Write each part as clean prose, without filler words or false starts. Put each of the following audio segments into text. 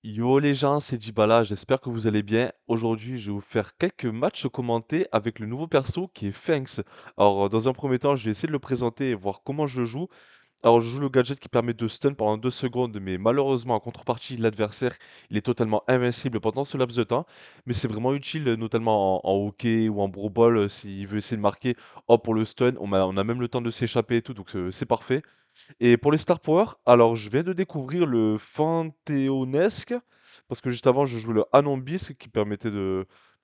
Yo les gens, c'est Djibala, j'espère que vous allez bien. Aujourd'hui, je vais vous faire quelques matchs commentés avec le nouveau perso qui est Fangs. Alors, dans un premier temps, je vais essayer de le présenter et voir comment je le joue. Alors, je joue le gadget qui permet de stun pendant 2 secondes, mais malheureusement, en contrepartie, l'adversaire, il est totalement invincible pendant ce laps de temps. Mais c'est vraiment utile, notamment en hockey ou en brawl ball, s'il veut essayer de marquer. Oh, pour le stun, on a même le temps de s'échapper et tout, donc c'est parfait. Et pour les Star Power, alors je viens de découvrir le Panthéonesque, parce que juste avant je jouais le Anubis qui permettait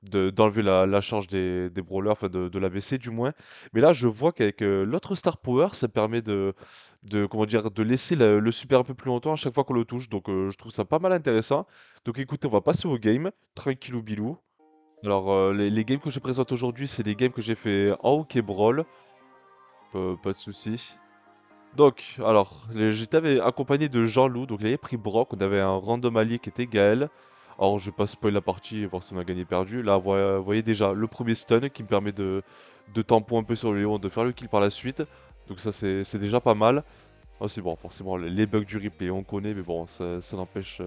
d'enlever la charge des brawlers, enfin de l'AVC du moins. Mais là je vois qu'avec l'autre Star Power, ça permet comment dire, de laisser le super un peu plus longtemps à chaque fois qu'on le touche. Donc je trouve ça pas mal intéressant. Donc écoutez, on va passer au game, tranquillou bilou. Alors les games que je présente aujourd'hui, c'est des games que j'ai fait en Hockey Brawl, pas de soucis. Donc, alors, j'étais accompagné de Jean-Loup, donc il avait pris Brock, on avait un random allié qui était Gaël. Alors, je vais pas spoil la partie et voir si on a gagné perdu. Là, vous voyez déjà le premier stun qui me permet de tempo un peu sur le Léon, de faire le kill par la suite. Donc ça, c'est déjà pas mal. Ah, c'est bon, forcément, les bugs du replay, on connaît, mais bon, ça n'empêche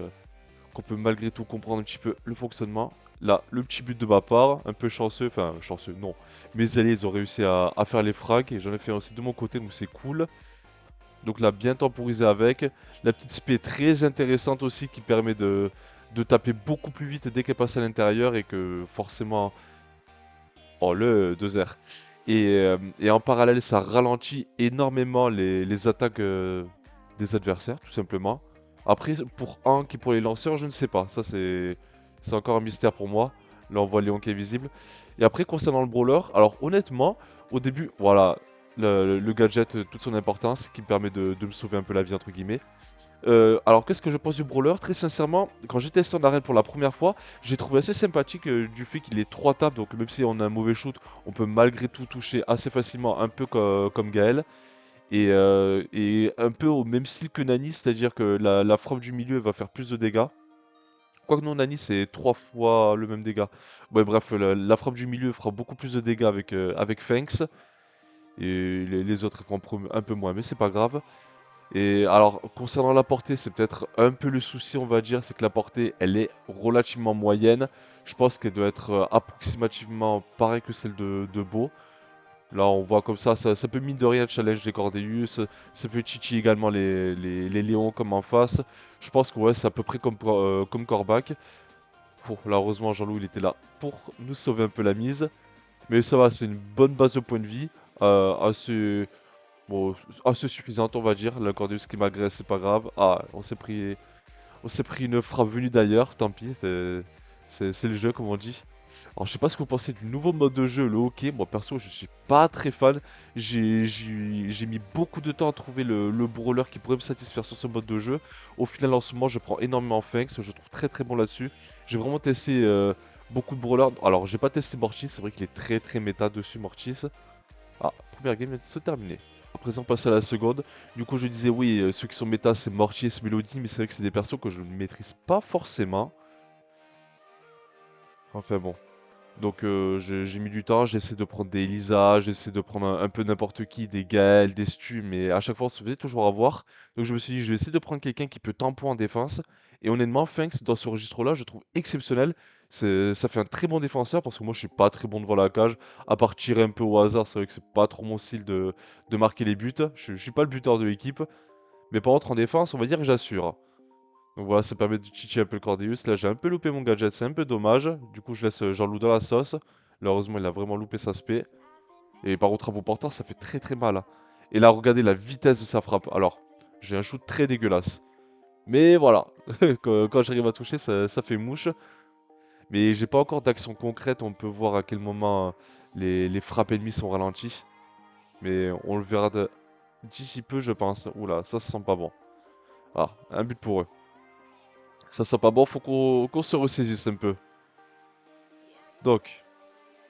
qu'on peut malgré tout comprendre un petit peu le fonctionnement. Là, le petit but de ma part, un peu chanceux, enfin chanceux, non. Mes alliés, ils ont réussi à faire les frags et j'en ai fait aussi de mon côté, donc c'est cool. Donc là, bien temporisé avec. La petite spé très intéressante aussi qui permet de taper beaucoup plus vite dès qu'elle passe à l'intérieur et que forcément... Oh, le 2R. Et en parallèle, ça ralentit énormément les attaques des adversaires, tout simplement. Après, pour Hank et pour les lanceurs, je ne sais pas. Ça, c'est encore un mystère pour moi. Là, on voit Léon qui est visible. Et après, concernant le brawler, alors honnêtement, au début, voilà, le gadget, toute son importance, qui me permet de me sauver un peu la vie, entre guillemets. Alors qu'est-ce que je pense du brawler? Très sincèrement, quand j'ai testé en arène pour la première fois, j'ai trouvé assez sympathique du fait qu'il ait 3 tapes, donc même si on a un mauvais shoot, on peut malgré tout toucher assez facilement, un peu comme Gaël. Et un peu au même style que Nani, c'est-à-dire que la frappe du milieu va faire plus de dégâts. Quoique non, Nani c'est 3 fois le même dégât. Ouais, bref, la frappe du milieu fera beaucoup plus de dégâts avec Fangs. Et les autres font un peu moins, mais c'est pas grave. Et alors, concernant la portée, c'est peut-être un peu le souci, on va dire, c'est que la portée, elle est relativement moyenne. Je pense qu'elle doit être approximativement pareille que celle de Beau. Là, on voit comme ça peut mine de rien challenge les Cordeus, ça peut titiller également les Léons comme en face. Je pense que ouais, c'est à peu près comme Corbac. Là, heureusement, Jean-Loup, il était là pour nous sauver un peu la mise. Mais ça va, c'est une bonne base de points de vie, assez, bon, assez suffisante, on va dire. L'accordeus qui m'agresse, c'est pas grave. Ah, on s'est pris une frappe venue d'ailleurs, tant pis, c'est le jeu, comme on dit. Alors, je sais pas ce que vous pensez du nouveau mode de jeu, le hockey. Moi, perso, je suis pas très fan. J'ai mis beaucoup de temps à trouver le brawler qui pourrait me satisfaire sur ce mode de jeu. Au final, en ce moment, je prends énormément Fangs. Je trouve très très bon là-dessus. J'ai vraiment testé beaucoup de brawlers. Alors, j'ai pas testé Mortis. C'est vrai qu'il est très très méta dessus, Mortis. Ah, première game vient de se terminer. À présent, on passe à la seconde. Du coup, je disais, oui, ceux qui sont méta, c'est Mortis, Melody. Mais c'est vrai que c'est des persos que je ne maîtrise pas forcément. Enfin bon. Donc j'ai mis du temps, j'ai essayé de prendre des Elisa, j'ai essayé de prendre un peu n'importe qui, des Gaël, des Stu, mais à chaque fois on se faisait toujours avoir. Donc je me suis dit, je vais essayer de prendre quelqu'un qui peut tampon en défense. Et honnêtement, Fanks, dans ce registre-là, je trouve exceptionnel. Ça fait un très bon défenseur parce que moi je suis pas très bon devant la cage. À part tirer un peu au hasard, c'est vrai que c'est pas trop mon style de marquer les buts. Je suis pas le buteur de l'équipe. Mais par contre en défense, on va dire que j'assure. Donc voilà, ça permet de titiller un peu le Cordeus. Là, j'ai un peu loupé mon gadget, c'est un peu dommage. Du coup, je laisse Jean-Loup dans la sauce. Là, heureusement, il a vraiment loupé sa spé. Et par contre, à bout portant, ça fait très très mal, hein. Et là, regardez la vitesse de sa frappe. Alors, j'ai un shoot très dégueulasse. Mais voilà, quand j'arrive à toucher, ça fait mouche. Mais j'ai pas encore d'action concrète. On peut voir à quel moment les frappes ennemies sont ralenties. Mais on le verra d'ici peu, je pense. Oula, ça sent pas bon. Ah, un but pour eux. Ça sent pas bon, faut qu'on se ressaisisse un peu. Donc,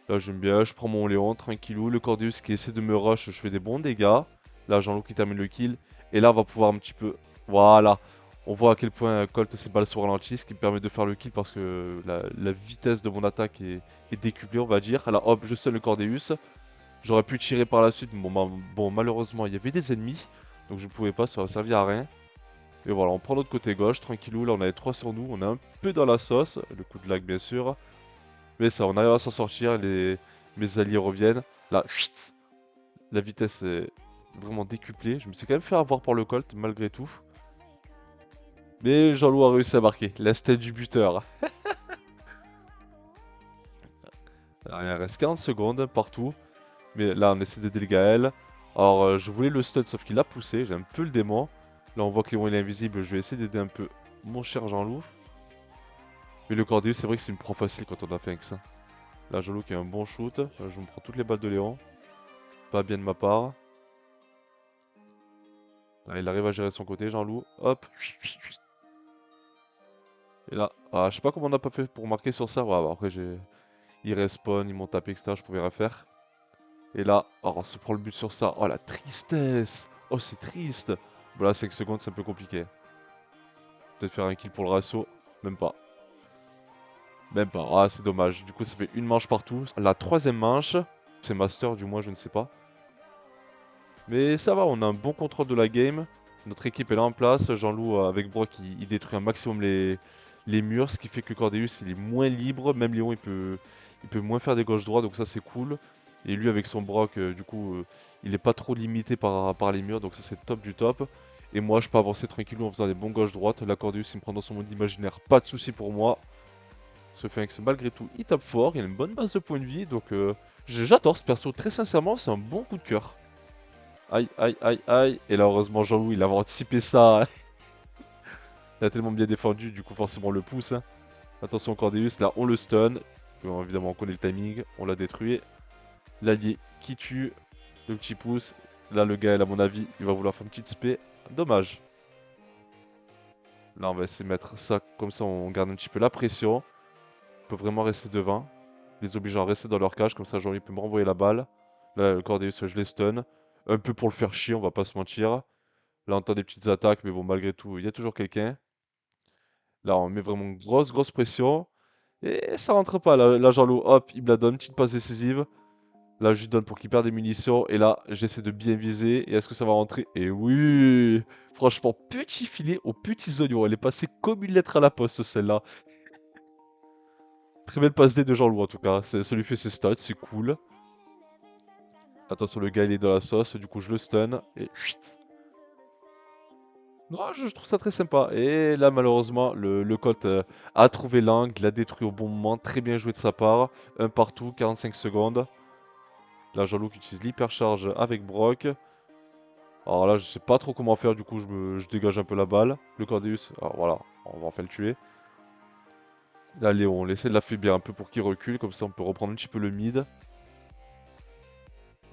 là j'aime bien, je prends mon Léon, tranquillou. Le Cordeus qui essaie de me rush, je fais des bons dégâts. Là, Jean-Loup qui termine le kill. Et là, on va pouvoir un petit peu... Voilà. On voit à quel point Colt ses balles sont ralenties, ce qui me permet de faire le kill parce que la vitesse de mon attaque est décuplée, on va dire. Là, hop, je sonne le Cordeus. J'aurais pu tirer par la suite, mais bon, malheureusement, il y avait des ennemis. Donc je ne pouvais pas, ça aurait servi à rien. Et voilà, on prend notre côté gauche, tranquillou. Là, on a les 3 sur nous. On est un peu dans la sauce. Le coup de lag, bien sûr. Mais ça, on arrive à s'en sortir. Mes alliés reviennent. Là, chut, la vitesse est vraiment décuplée. Je me suis quand même fait avoir par le Colt, malgré tout. Mais Jean-Loup a réussi à marquer. L'instinct du buteur. Alors, il reste 40 secondes partout. Mais là, on essaie d'aider le Gaël. Alors, je voulais le stun, sauf qu'il a poussé. J'ai un peu le démon. Là, on voit que Léon il est invisible. Je vais essayer d'aider un peu mon cher Jean-Loup. Mais le Cordeus, c'est vrai que c'est une pro facile quand on a fait avec ça. Là, Jean-Loup qui a un bon shoot. Je me prends toutes les balles de Léon. Pas bien de ma part. Là, il arrive à gérer son côté, Jean-Loup. Hop. Et là, je sais pas comment on n'a pas fait pour marquer sur ça. Ouais, bah, après, il respawn, ils m'ont tapé, etc. Je pouvais rien faire. Et là, on se prend le but sur ça. Oh, la tristesse. Oh, c'est triste. Bon, là, 5 secondes, c'est un peu compliqué. Peut-être faire un kill pour le ratio. Même pas. Même pas. Ah, c'est dommage. Du coup, ça fait une manche partout. La troisième manche, c'est master, du moins, je ne sais pas. Mais ça va, on a un bon contrôle de la game. Notre équipe est là en place. Jean-Loup, avec Brock, il détruit un maximum les murs, ce qui fait que Cordeus, il est moins libre. Même Léon, il peut moins faire des gauches-droits, donc ça, c'est cool. Et lui, avec son Brock, du coup, il n'est pas trop limité par les murs, donc ça, c'est top du top. Et moi, je peux avancer tranquillement en faisant des bons gauches-droites. La Cordeus, il me prend dans son mode imaginaire, pas de souci pour moi. Ce Phoenix, malgré tout, il tape fort, il a une bonne base de points de vie, donc j'adore ce perso, très sincèrement, c'est un bon coup de cœur. Aïe, aïe, aïe, aïe. Et là, heureusement, Jean-Loup, il avait anticipé ça. Il a tellement bien défendu, du coup, forcément, on le pousse. Attention, Cordeus, là, on le stun. Bon, évidemment, on connaît le timing, on l'a détruit. L'allié qui tue, le petit pouce. Là, le gars, à mon avis, il va vouloir faire une petite spé. Dommage. Là, on va essayer de mettre ça, comme ça, on garde un petit peu la pression. On peut vraiment rester devant. Les obligeant à rester dans leur cage, comme ça, Jean-Loup peut me renvoyer la balle. Là, le Cordeus, je les stun. Un peu pour le faire chier, on va pas se mentir. Là, on entend des petites attaques, mais bon, malgré tout, il y a toujours quelqu'un. Là, on met vraiment une grosse, grosse pression. Et ça rentre pas. Là, Jean-Loup, hop, il me la donne. Petite passe décisive. Là, je lui donne pour qu'il perde des munitions. Et là, j'essaie de bien viser. Et est-ce que ça va rentrer? Et oui! Franchement, petit filet aux petits oignons. Elle est passée comme une lettre à la poste, celle-là. Très belle passe D de Jean-Loup, en tout cas. Ça lui fait ses stats, c'est cool. Attention, le gars, il est dans la sauce. Du coup, je le stun. Et chut. Non, je trouve ça très sympa. Et là, malheureusement, le Colt a trouvé l'angle, l'a détruit au bon moment. Très bien joué de sa part. Un partout, 45 secondes. Là, Jean-Luc utilise l'hypercharge avec Brock. Alors là, je sais pas trop comment faire. Du coup, je dégage un peu la balle. Le Cordeus, alors voilà, on va enfin le tuer. Là, Léon, on essaie de l'affaiblir un peu pour qu'il recule. Comme ça, on peut reprendre un petit peu le mid.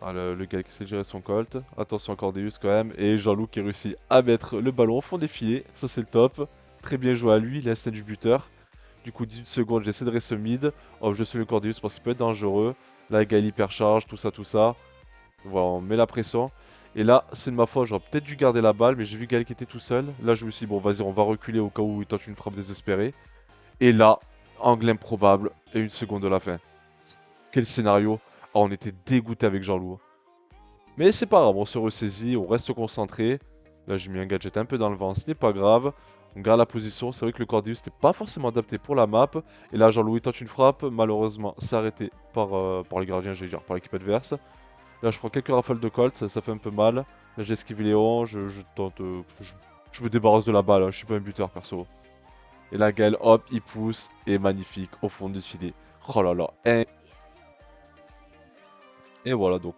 Ah, le gars qui essaie de gérer son Colt. Attention à Cordeus quand même. Et Jean-Luc qui réussit à mettre le ballon au fond des filets. Ça, c'est le top. Très bien joué à lui. L'instinct du buteur. Du coup, 18 secondes, j'essaie de rester mid. Oh, je suis le Cordeus parce qu'il peut être dangereux. Là, le gars, il hypercharge, tout ça, tout ça. Voilà, on met la pression. Et là, c'est de ma faute. J'aurais peut-être dû garder la balle, mais j'ai vu Gaël qui était tout seul. Là, je me suis dit, bon, vas-y, on va reculer au cas où il tente une frappe désespérée. Et là, angle improbable. Et une seconde de la fin. Quel scénario. Oh, on était dégoûté avec Jean-Loup. Mais c'est pas grave, on se ressaisit, on reste concentré. Là, j'ai mis un gadget un peu dans le vent, ce n'est pas grave. On garde la position. C'est vrai que le Cordeus n'était pas forcément adapté pour la map. Et là, Jean-Louis tente une frappe. Malheureusement, c'est arrêté par les gardiens, j'allais dire, par l'équipe adverse. Là, je prends quelques rafales de Colt, ça fait un peu mal. Là, j'esquive Léon, je tente. Je me débarrasse de la balle, hein, je suis pas un buteur perso. Et là, Gaël, hop, il pousse. Et magnifique, au fond du filet. Oh là là. Et voilà, donc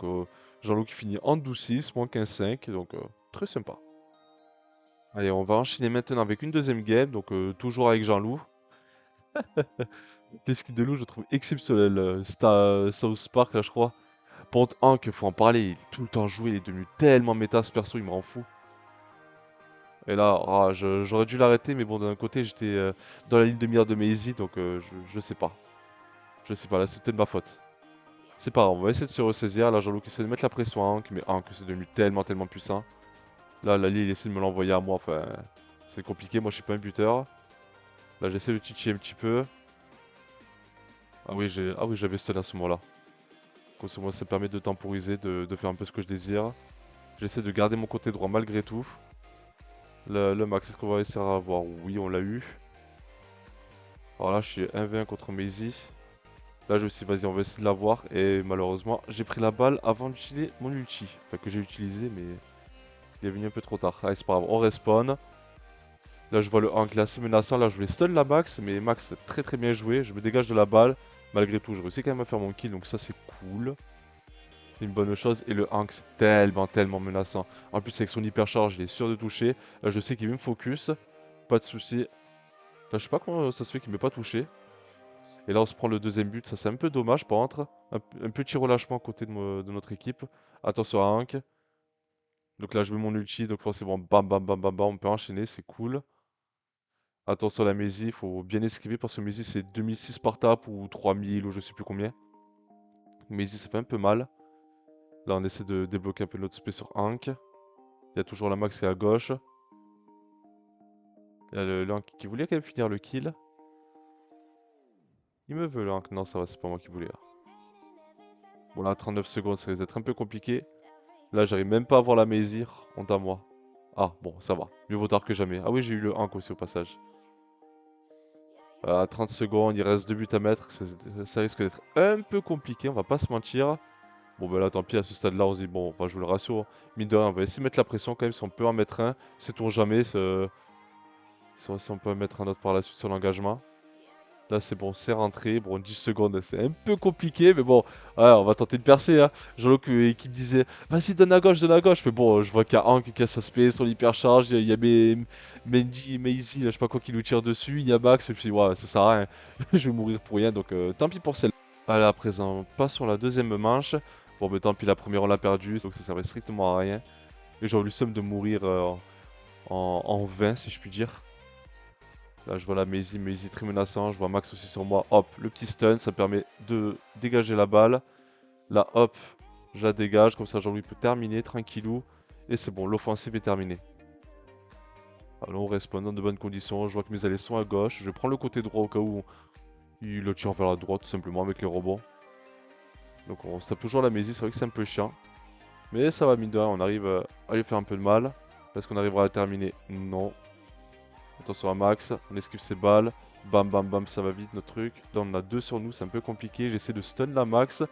Jean-Loup qui finit en 12-6, moins 15-5. Donc, très sympa. Allez, on va enchaîner maintenant avec une deuxième game. Donc, toujours avec Jean-Loup. L'esquive de loup, je le trouve exceptionnel. South Park, là, je crois. Pont Hank, faut en parler, il est tout le temps joué, il est devenu tellement méta ce perso, il me rend fou. Et là, j'aurais dû l'arrêter, mais bon, d'un côté, j'étais dans la ligne de mire de Maisy, donc je sais pas. Je sais pas, là, c'est peut-être ma faute. C'est pas grave, on va essayer de se ressaisir. Là, Jean-Luc essaie de mettre la pression à Hank, mais Hank, c'est devenu tellement, tellement puissant. Là, Lali, il essaie de me l'envoyer à moi, enfin, c'est compliqué, moi, je suis pas un buteur. Là, j'essaie de titiller un petit peu. Ah oui, j'avais stun à ce moment-là. Comme ça, moi, ça permet de temporiser, de faire un peu ce que je désire. J'essaie de garder mon côté droit malgré tout. Le max, est-ce qu'on va réussir à avoir? Oui, on l'a eu. Alors là, je suis 1v1 contre Maisy. Là, je me suis dit, vas-y, on va essayer de l'avoir. Et malheureusement, j'ai pris la balle avant d'utiliser mon ulti. Enfin, que j'ai utilisé, mais il est venu un peu trop tard. Allez, c'est pas grave, on respawn. Là, je vois le Hank là, assez menaçant. Là, je voulais stun la Max, mais Max, très très bien joué. Je me dégage de la balle. Malgré tout, je réussis quand même à faire mon kill, donc ça, c'est cool. C'est une bonne chose. Et le Hank, c'est tellement menaçant. En plus, avec son hypercharge, il est sûr de toucher. Là, je sais qu'il va me focus. Pas de souci. Là, je sais pas comment ça se fait qu'il m'ait pas touché. Et là, on se prend le deuxième but. Ça, c'est un peu dommage, par contre. Un petit relâchement côté de notre équipe. Attention à Hank. Donc là, je mets mon ulti. Donc forcément, bam, bam, bam, bam, bam. On peut enchaîner. C'est cool. Attention à la Mézi. Il faut bien esquiver parce que Mézi, c'est 2006 par tape ou 3000 ou je sais plus combien. Mézi, ça fait un peu mal. Là, on essaie de débloquer un peu notre spé sur Hank. Il y a toujours la Max qui est à gauche. Il y a le Hank qui voulait quand même finir le kill. Il me veut le Hank. Non, ça va, c'est pas moi qui voulais. Bon, là, 39 secondes, ça risque d'être un peu compliqué. Là, j'arrive même pas à voir la Mézir. Honte à moi. Ah, bon, ça va. Mieux vaut tard que jamais. Ah oui, j'ai eu le Hank aussi au passage. 30 secondes, il reste 2 buts à mettre. Ça risque d'être un peu compliqué, on va pas se mentir. Bon, bah là, tant pis, à ce stade-là, on se dit, bon, on va jouer le ratio. Mine de rien, on va essayer de mettre la pression quand même. Si on peut en mettre un, sait-on jamais. Si on peut en mettre un autre par la suite sur l'engagement. Là, c'est bon, c'est rentré. Bon, 10 secondes, c'est un peu compliqué, mais bon, ouais, on va tenter de percer. Hein. Jean-Luc qui me disait, vas-y, donne à gauche, donne à gauche. Mais bon, je vois qu'il y a Hank qui a sa spé, son hypercharge. Il y a Mendy, Maisie, là, je sais pas quoi, qui lui tire dessus. Il y a Max, et puis, ouais, ça sert à rien. Je vais mourir pour rien, donc tant pis pour celle-là. Allez, à présent, pas sur la deuxième manche. Bon, mais tant pis, la première, on l'a perdue, donc ça servait strictement à rien. Et j'aurais eu le seum de mourir en vain, si je puis dire. Là, je vois la Maisie très menaçant. Je vois Max aussi sur moi. Hop, le petit stun, ça permet de dégager la balle. Là, hop, je la dégage. Comme ça, Jean-Louis peut terminer tranquillou. Et c'est bon, l'offensive est terminée. Alors, on respawn dans de bonnes conditions. Je vois que mes alliés sont à gauche. Je prends le côté droit au cas où il le tire vers la droite, tout simplement, avec les robots. Donc, on se tape toujours la Maisie. C'est vrai que c'est un peu chiant. Mais ça va, mine de rien, on arrive à lui faire un peu de mal. Est-ce qu'on arrivera à la terminer? Non. Attention à Max, on esquive ses balles. Bam bam bam, ça va vite notre truc. Là on a deux sur nous, c'est un peu compliqué. J'essaie de stun la Max.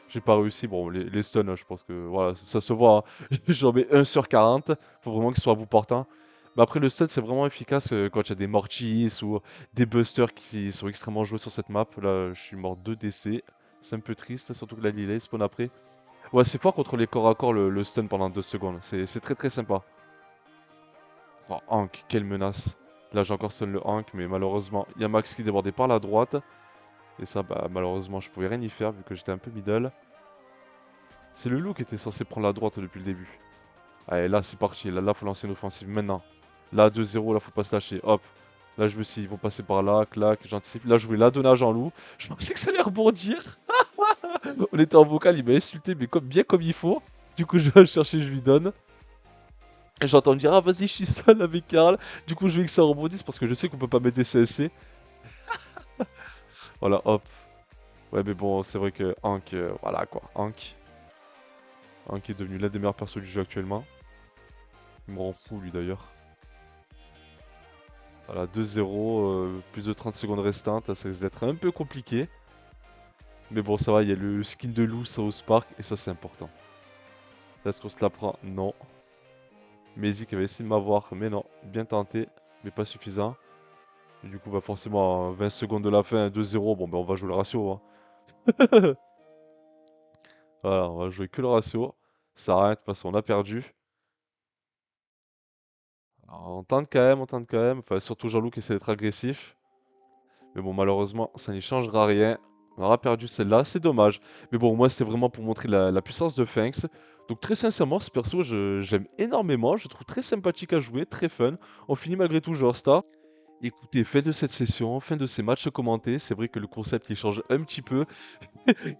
J'ai pas réussi. Bon, les stuns, je pense que voilà, ça se voit. Hein. J'en mets 1 sur 40. Faut vraiment qu'il soit à bout portant. Mais après, le stun, c'est vraiment efficace quand il y a des Mortis ou des Busters qui sont extrêmement joués sur cette map. Là, je suis mort 2 DC. C'est un peu triste, surtout que la Lillet spawn après. Ouais, c'est fort contre les corps à corps le stun pendant 2 secondes. C'est très très sympa. Oh, Hank, quelle menace. Là, j'ai encore stun le Hank, mais malheureusement, il y a Max qui débordait par la droite. Et ça, bah, malheureusement, je pouvais rien y faire vu que j'étais un peu middle. C'est le loup qui était censé prendre la droite depuis le début. Allez, là, c'est parti. Là, faut lancer une offensive maintenant. Là, 2-0, là, faut pas se lâcher. Hop. Là, je me suis dit, ils vont passer par là, clac, j'anticipe. Là, je voulais la donner à Jean-Loup. Je pensais que ça allait rebondir. On était en vocal, il m'a insulté, mais bien comme il faut. Du coup, je vais le chercher, je lui donne. Et j'entends me dire, ah vas-y, je suis seul avec Karl. Du coup, je veux que ça rebondisse parce que je sais qu'on peut pas mettre des CSC. Voilà, hop. Ouais, mais bon, c'est vrai que Hank, voilà quoi. Hank est devenu l'un des meilleurs persos du jeu actuellement. Il me rend fou, lui d'ailleurs. Voilà, 2-0, plus de 30 secondes restantes. Ça risque d'être un peu compliqué. Mais bon, ça va, il y a le skin de loup, South Park, et ça, c'est important. Est-ce qu'on se la prend? Non. Mezik avait essayé de m'avoir, mais non. Bien tenté, mais pas suffisant. Et du coup, bah forcément, 20 secondes de la fin, 2-0, bon, ben on va jouer le ratio. Hein. Voilà, on va jouer que le ratio. Ça arrête, parce qu'on a perdu. Alors, on tente quand même, on tente quand même. Enfin, surtout Jean-Loup qui essaie d'être agressif. Mais bon, malheureusement, ça n'y changera rien. On aura perdu celle-là, c'est dommage. Mais bon, moi, c'était vraiment pour montrer la puissance de Fangs. Donc très sincèrement, ce perso, j'aime énormément. Je le trouve très sympathique à jouer, très fun. On finit malgré tout joueur star. Écoutez, fin de cette session, fin de ces matchs commentés, c'est vrai que le concept il change un petit peu.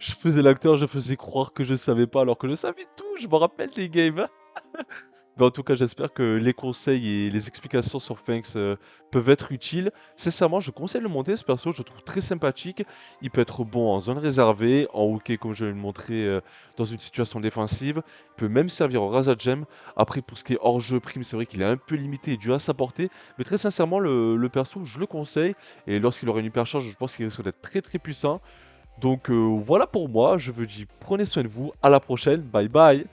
Je faisais l'acteur, je faisais croire que je savais pas alors que je savais tout, je me rappelle des games. Mais en tout cas, j'espère que les conseils et les explications sur Fangs, peuvent être utiles. Sincèrement, je conseille de le monter, ce perso, je le trouve très sympathique. Il peut être bon en zone réservée, en hookey comme je vais le montrer, dans une situation défensive. Il peut même servir en Rasa Gem. Après, pour ce qui est hors jeu prime, c'est vrai qu'il est un peu limité et dur à sa portée. Mais très sincèrement, le perso, je le conseille. Et lorsqu'il aura une hypercharge, je pense qu'il risque d'être très très puissant. Donc voilà pour moi, je vous dis prenez soin de vous, à la prochaine, bye bye.